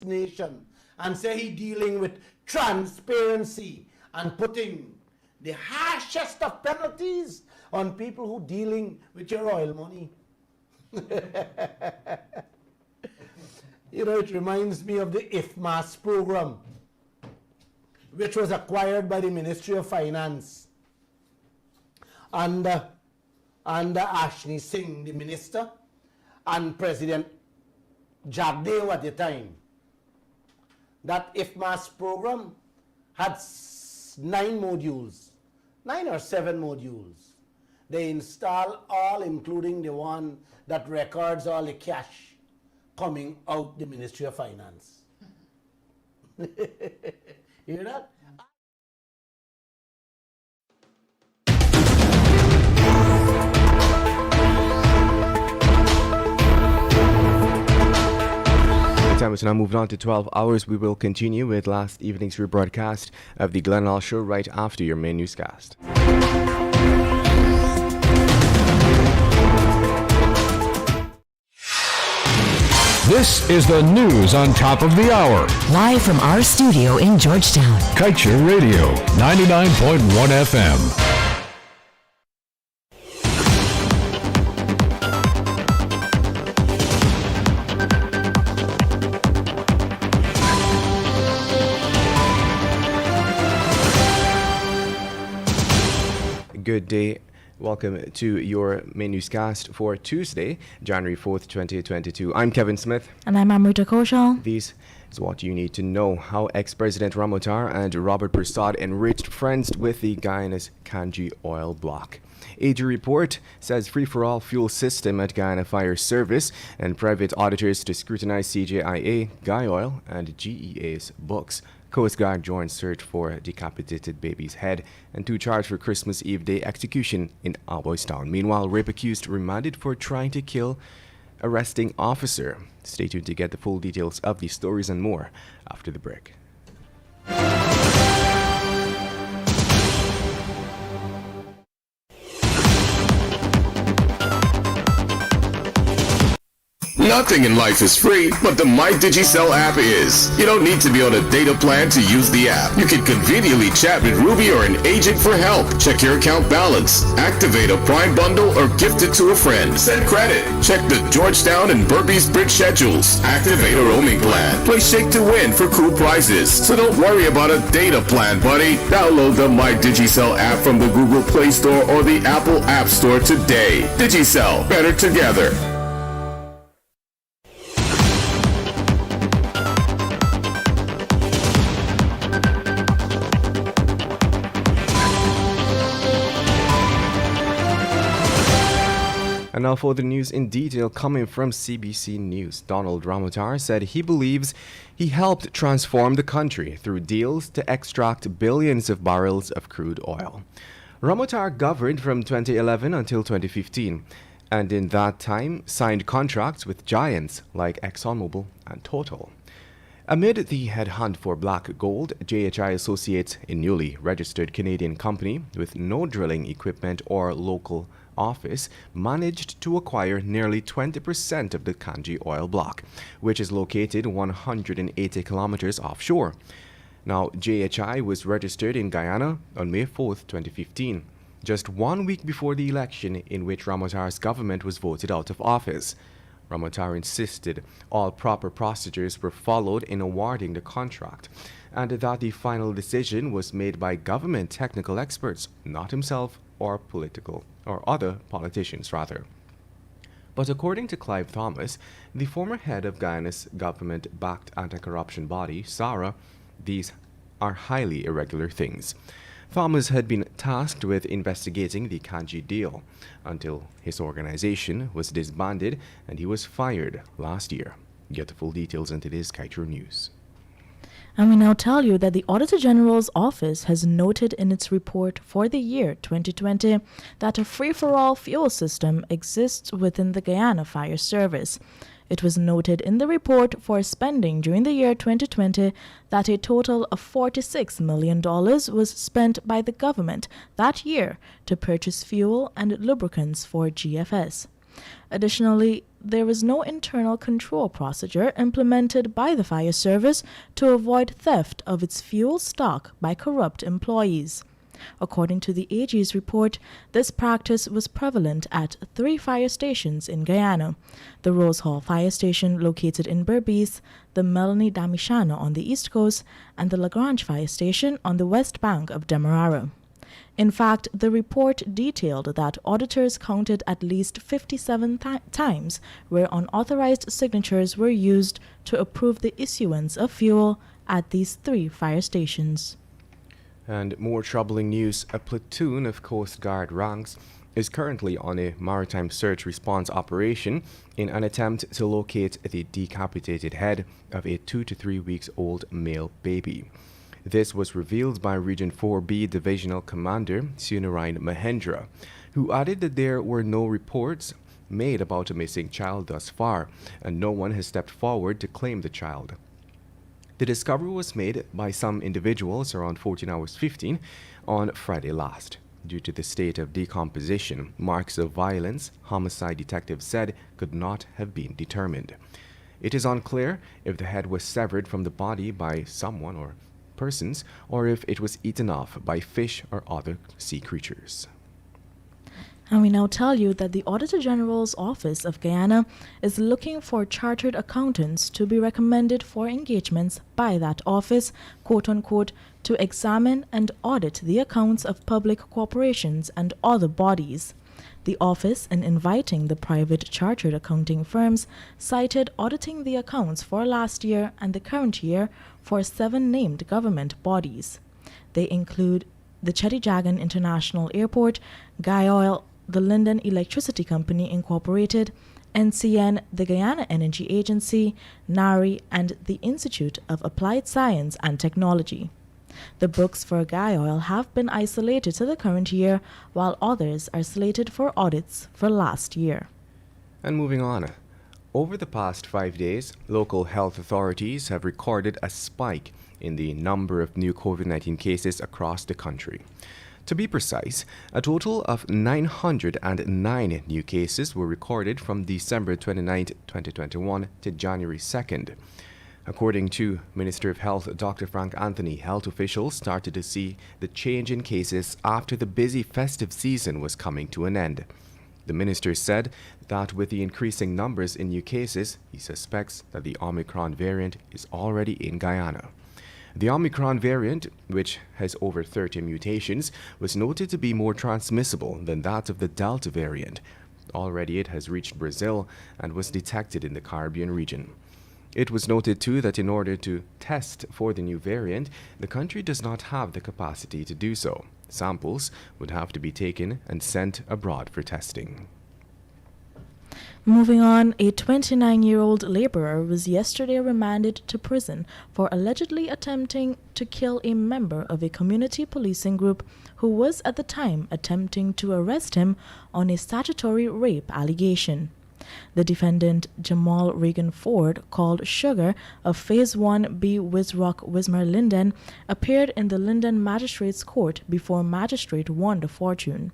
nation and say he dealing with transparency and putting the harshest of penalties on people who dealing with your oil money. You know, it reminds me of the IFMAS program, which was acquired by the Ministry of Finance under Ashni Singh, the minister, and President Jagdeo at the time. That IFMAS program had 9 modules, 9 or 7 modules. They install all, including the one that records all the cash coming out the Ministry of Finance. You hear that? Time is now moving on to 12 hours. We will continue with last evening's rebroadcast of the Glenn Hall Show right after your main newscast. This is the news on top of the hour. Live from our studio in Georgetown. Kaieteur Radio, 99.1 FM. Good day. Welcome to your main newscast for Tuesday, January 4th, 2022. I'm Kevin Smith. And I'm Amrita Koshal. This is what you need to know. How ex-President Ramotar and Robert Prasad enriched friends with the Guyana's Kanji oil block. AG report says free-for-all fuel system at Guyana Fire Service and private auditors to scrutinize CJIA, Guy Oil, and GEA's books. Coast Guard joins search for decapitated baby's head and 2 charged for Christmas Eve Day execution in Alboystown. Meanwhile, rape accused remanded for trying to kill arresting officer. Stay tuned to get the full details of these stories and more after the break. Nothing in life is free, but the MyDigiCell app is. You don't need to be on a data plan to use the app. You can conveniently chat with Ruby or an agent for help. Check your account balance. Activate a Prime bundle or gift it to a friend. Send credit. Check the Georgetown and Burpees Bridge schedules. Activate a roaming plan. Play Shake to Win for cool prizes. So don't worry about a data plan, buddy. Download the MyDigiCell app from the Google Play Store or the Apple App Store today. Digicel, better together. And now for the news in detail coming from CBC News. Donald Ramotar said he believes he helped transform the country through deals to extract billions of barrels of crude oil. Ramotar governed from 2011 until 2015, and in that time signed contracts with giants like ExxonMobil and Total. Amid the headhunt for black gold, JHI Associates, a newly registered Canadian company with no drilling equipment or local office, managed to acquire nearly 20% of the Kanji oil block, which is located 180 kilometers offshore. Now, JHI was registered in Guyana on May 4th, 2015, just 1 week before the election in which Ramotar's government was voted out of office. Ramotar insisted all proper procedures were followed in awarding the contract, and that the final decision was made by government technical experts, not himself or other politicians rather. But according to Clive Thomas, the former head of Guyana's government-backed anti-corruption body, SARA, these are highly irregular things. Thomas had been tasked with investigating the Kanji deal until his organization was disbanded and he was fired last year. Get the full details in today's Kaieteur News. And we now tell you that the Auditor General's Office has noted in its report for the year 2020 that a free-for-all fuel system exists within the Guyana Fire Service. It was noted in the report for spending during the year 2020 that a total of $46 million was spent by the government that year to purchase fuel and lubricants for GFS. Additionally, there was no internal control procedure implemented by the fire service to avoid theft of its fuel stock by corrupt employees. According to the AG's report, this practice was prevalent at 3 fire stations in Guyana: the Rose Hall Fire Station located in Berbice, the Melanie Damishana on the east coast, and the Lagrange Fire Station on the west bank of Demerara. In fact, the report detailed that auditors counted at least 57 times where unauthorized signatures were used to approve the issuance of fuel at these 3 fire stations. And more troubling news, a platoon of Coast Guard ranks is currently on a maritime search response operation in an attempt to locate the decapitated head of a 2 to 3 weeks old male baby. This was revealed by Region 4B Divisional Commander Sunarayan Mahendra, who added that there were no reports made about a missing child thus far, and no one has stepped forward to claim the child. The discovery was made by some individuals around 14 hours 15 on Friday last. Due to the state of decomposition, marks of violence, homicide detectives said, could not have been determined. It is unclear if the head was severed from the body by someone or persons, or if it was eaten off by fish or other sea creatures. And we now tell you that the Auditor General's Office of Guyana is looking for chartered accountants to be recommended for engagements by that office, quote-unquote, to examine and audit the accounts of public corporations and other bodies. The office, in inviting the private chartered accounting firms, cited auditing the accounts for last year and the current year for 7 named government bodies. They include the Chedijagan International Airport, Gaioil, the Linden Electricity Company Incorporated, NCN, the Guyana Energy Agency, NARI, and the Institute of Applied Science and Technology. The books for Gaioil have been isolated to the current year, while others are slated for audits for last year. And moving on. Over the past 5 days, local health authorities have recorded a spike in the number of new COVID-19 cases across the country. To be precise, a total of 909 new cases were recorded from December 29, 2021 to January 2nd. According to Minister of Health Dr. Frank Anthony, health officials started to see the change in cases after the busy festive season was coming to an end. The minister said that with the increasing numbers in new cases, he suspects that the Omicron variant is already in Guyana. The Omicron variant, which has over 30 mutations, was noted to be more transmissible than that of the Delta variant. Already it has reached Brazil and was detected in the Caribbean region. It was noted too that in order to test for the new variant, the country does not have the capacity to do so. Samples would have to be taken and sent abroad for testing. Moving on, a 29-year-old laborer was yesterday remanded to prison for allegedly attempting to kill a member of a community policing group who was at the time attempting to arrest him on a statutory rape allegation. The defendant, Jamal Regan Ford, called Sugar, of Phase 1B Wisrock Wismar Linden, appeared in the Linden Magistrates Court before Magistrate Wanda Fortune.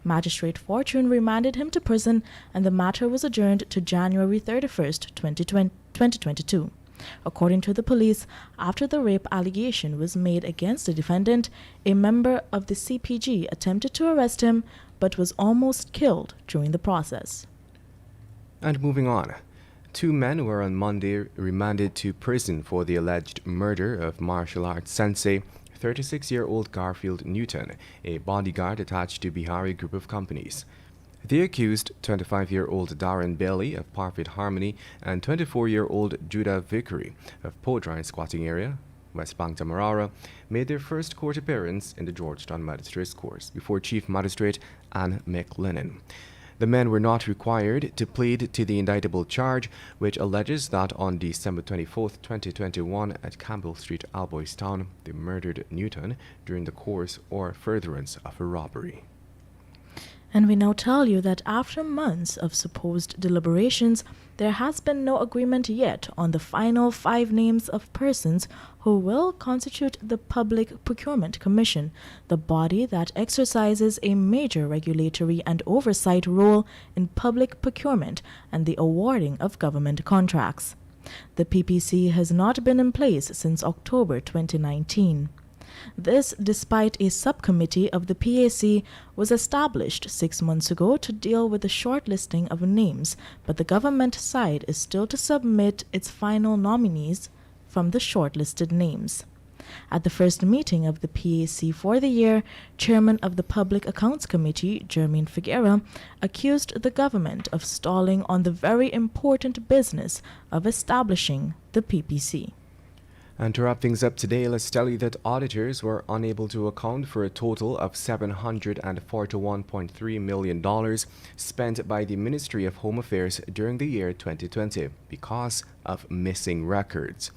Magistrate Fortune remanded him to prison, and the matter was adjourned to January 31st, 2022. According to the police, after the rape allegation was made against the defendant, a member of the CPG attempted to arrest him but was almost killed during the process. And moving on. 2 men were on Monday remanded to prison for the alleged murder of martial arts sensei 36-year-old Garfield Newton, a bodyguard attached to Bihari Group of Companies. The accused, 25-year-old Darren Bailey of Parfit Harmony and 24-year-old Judah Vickery of Podrine Squatting Area, West Bank Demerara, made their first court appearance in the Georgetown Magistrates Court before Chief Magistrate Anne McLennan. The men were not required to plead to the indictable charge, which alleges that on December 24, 2021, at Campbell Street, Alboystown, they murdered Newton during the course or furtherance of a robbery. And we now tell you that after months of supposed deliberations, there has been no agreement yet on the final 5 names of persons who will constitute the Public Procurement Commission, the body that exercises a major regulatory and oversight role in public procurement and the awarding of government contracts. The PPC has not been in place since October 2019. This despite a subcommittee of the PAC was established 6 months ago to deal with the shortlisting of names, but the government side is still to submit its final nominees from the shortlisted names. At the first meeting of the PAC for the year, Chairman of the Public Accounts Committee, Jermaine Figuera, accused the government of stalling on the very important business of establishing the PPC. And to wrap things up today, let's tell you that auditors were unable to account for a total of $741.3 million spent by the Ministry of Home Affairs during the year 2020 because of missing records.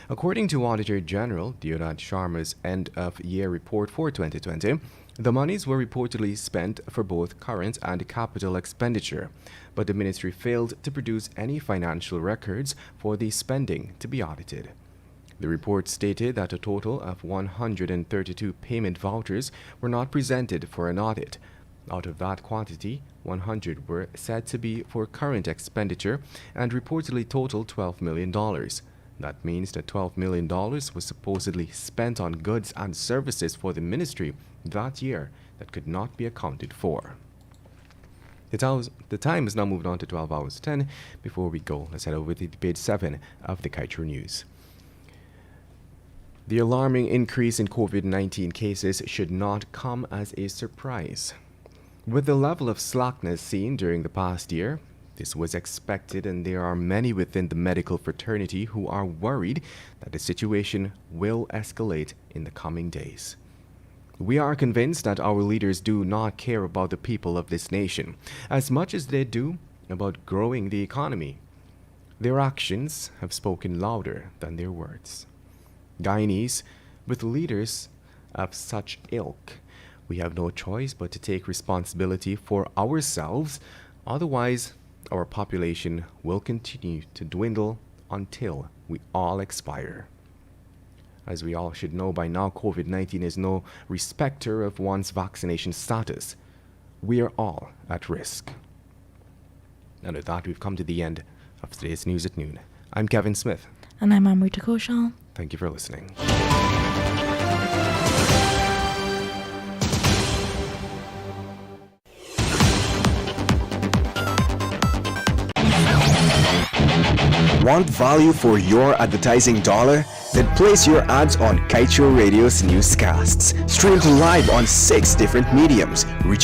According to Auditor General Deodat Sharma's end-of-year report for 2020, the monies were reportedly spent for both current and capital expenditure, but the ministry failed to produce any financial records for the spending to be audited. The report stated that a total of 132 payment vouchers were not presented for an audit. Out of that quantity, 100 were said to be for current expenditure and reportedly totaled $12 million. That means that $12 million was supposedly spent on goods and services for the ministry that year that could not be accounted for. The time has now moved on to 12 hours 10. Before we go, let's head over to page 7 of the Kaieteur News. The alarming increase in COVID-19 cases should not come as a surprise. With the level of slackness seen during the past year, this was expected, and there are many within the medical fraternity who are worried that the situation will escalate in the coming days. We are convinced that our leaders do not care about the people of this nation as much as they do about growing the economy. Their actions have spoken louder than their words. Guyanese, with leaders of such ilk, we have no choice but to take responsibility for ourselves, otherwise our population will continue to dwindle until we all expire. As we all should know by now, COVID-19 is no respecter of one's vaccination status. We are all at risk. And with that, we've come to the end of today's News at Noon. I'm Kevin Smith. And I'm Amrita Koshal. Thank you for listening. Want value for your advertising dollar? Then place your ads on Kaieteur Radio's newscasts. Streamed live on 6 different mediums, reaching